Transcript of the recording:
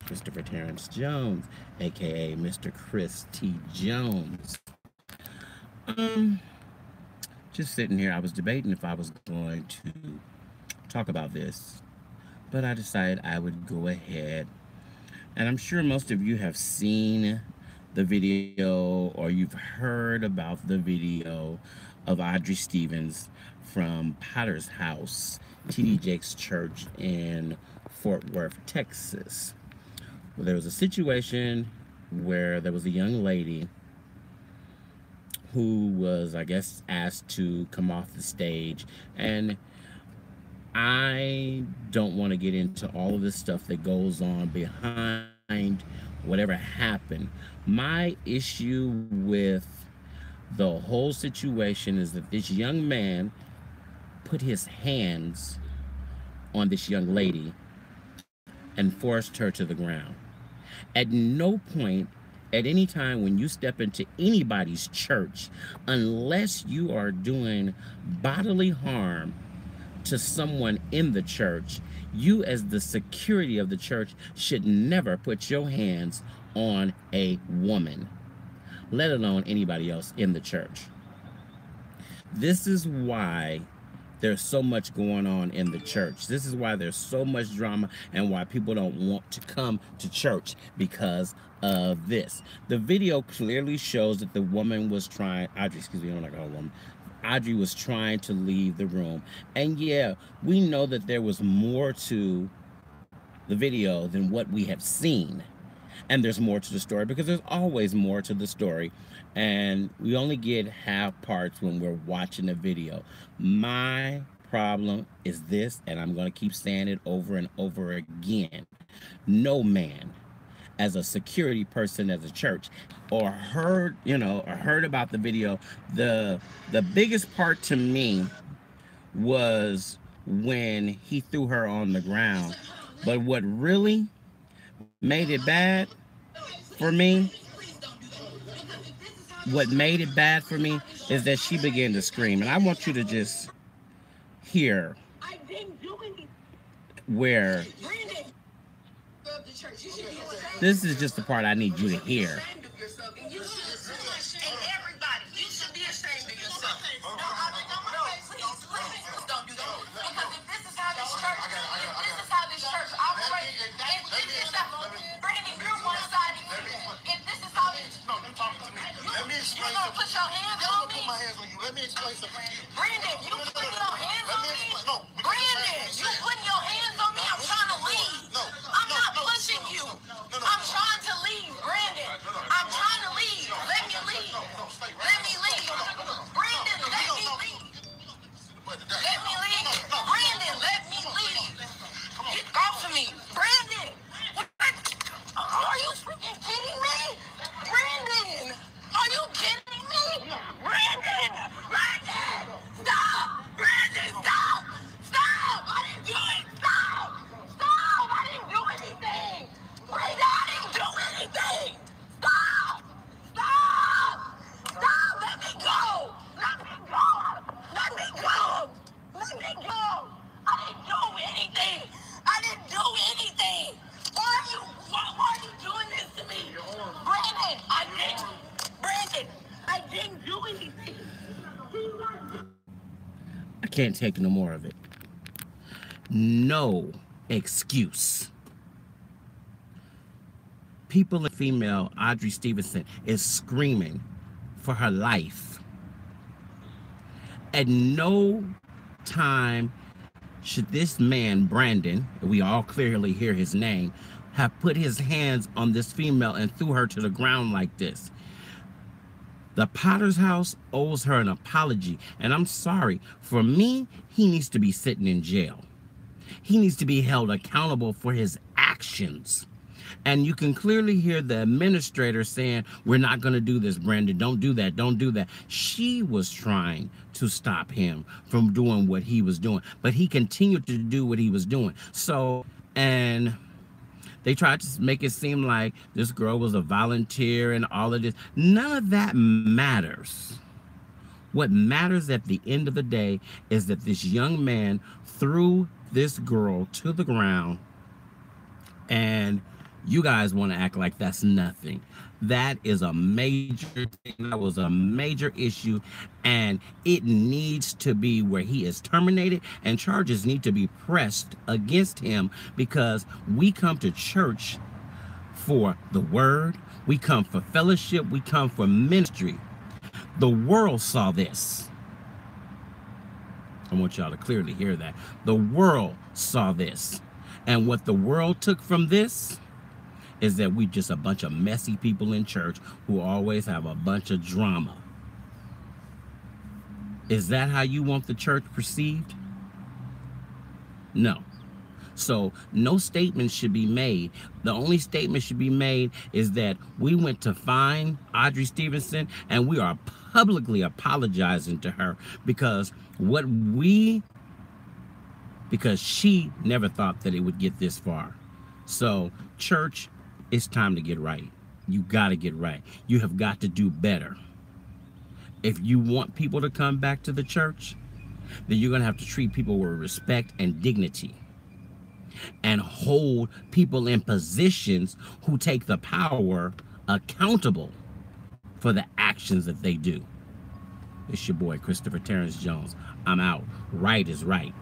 Christopher Terrence Jones, aka Mr. Chris T. Jones. Um, just sitting here, I was debating if I was going to talk about this, but I decided I would go ahead. And I'm sure most of you have seen the video or you've heard about the video of Audrey Stevens from Potter's House, TD Jakes Church in Fort Worth, Texas. Well, there was a situation where there was a young lady who was, I guess, asked to come off the stage. And I don't want to get into all of this stuff that goes on behind whatever happened. My issue with the whole situation is that this young man put his hands on this young lady and forced her to the ground. At no point, at any time when you step into anybody's church, unless you are doing bodily harm to someone in the church, you as the security of the church should never put your hands on a woman, let alone anybody else in the church. This is why there's so much going on in the church. This is why there's so much drama and why people don't want to come to church, because of this. The video clearly shows that the woman was trying, Audrey, excuse me, I'm not gonna call her a woman. Audrey was trying to leave the room. And yeah, we know that there was more to the video than what we have seen. And there's more to the story, because there's always more to the story. And we only get half parts when we're watching the video. My problem is this, and I'm going to keep saying it over and over again. No man, as a security person as a church, or heard about the video, the biggest part to me was when he threw her on the ground. But what really made it bad for me, is that she began to scream. And I want you to just hear where, this is just the part I need you to hear. You're gonna put your hands on me? Let me explain something to you. Brandon, you putting your hands on me? No. Brandon, you putting your hands on me? I'm trying to leave. No. I'm not pushing you. I'm trying to leave, Brandon. I'm trying to leave. Let me leave. Let me leave. Brandon, let me leave. Let me leave. Brandon, let me leave. Get off of me. Brandon, what? Are you freaking kidding me? Brandon! Are you kidding me? Brandon! Brandon! Stop! Brandon, stop! Stop! I didn't do it! Stop! Stop! I didn't do anything! Brandon, I didn't do anything! Stop! Stop! Stop! Let me go! Let me go! Let me go! Let me go! I didn't do anything! I didn't do anything! Why are you doing this to me? Brandon, I didn't do anything. I can't take no more of it. No excuse. People, female Audrey Stevenson is screaming for her life. At no time should this man, Brandon, we all clearly hear his name, have put his hands on this female and threw her to the ground like this. The Potter's House owes her an apology, and I'm sorry. For me, he needs to be sitting in jail. He needs to be held accountable for his actions. And you can clearly hear the administrator saying, we're not going to do this, Brandon. Don't do that. Don't do that. She was trying to stop him from doing what he was doing, but he continued to do what he was doing. So, and they tried to make it seem like this girl was a volunteer and all of this. None of that matters. What matters at the end of the day is that this young man threw this girl to the ground, and You guys want to act like that's nothing. That is a major thing. That was a major issue, and it needs to be where he is terminated, and charges need to be pressed against him, because we come to church for the word, we come for fellowship, we come for ministry. The world saw this. I want y'all to clearly hear that. The world saw this. And what the world took from this is that we just a bunch of messy people in church who always have a bunch of drama. Is that how you want the church perceived? No. So no statement should be made. The only statement should be made is that we went to find Audrey Stevenson, and we are publicly apologizing to her because because she never thought that it would get this far. So church, it's time to get right. You got to get right. You have got to do better. If you want people to come back to the church, then you're going to have to treat people with respect and dignity, and hold people in positions who take the power accountable for the actions that they do. It's your boy, Christopher Terrence Jones. I'm out. Right is right.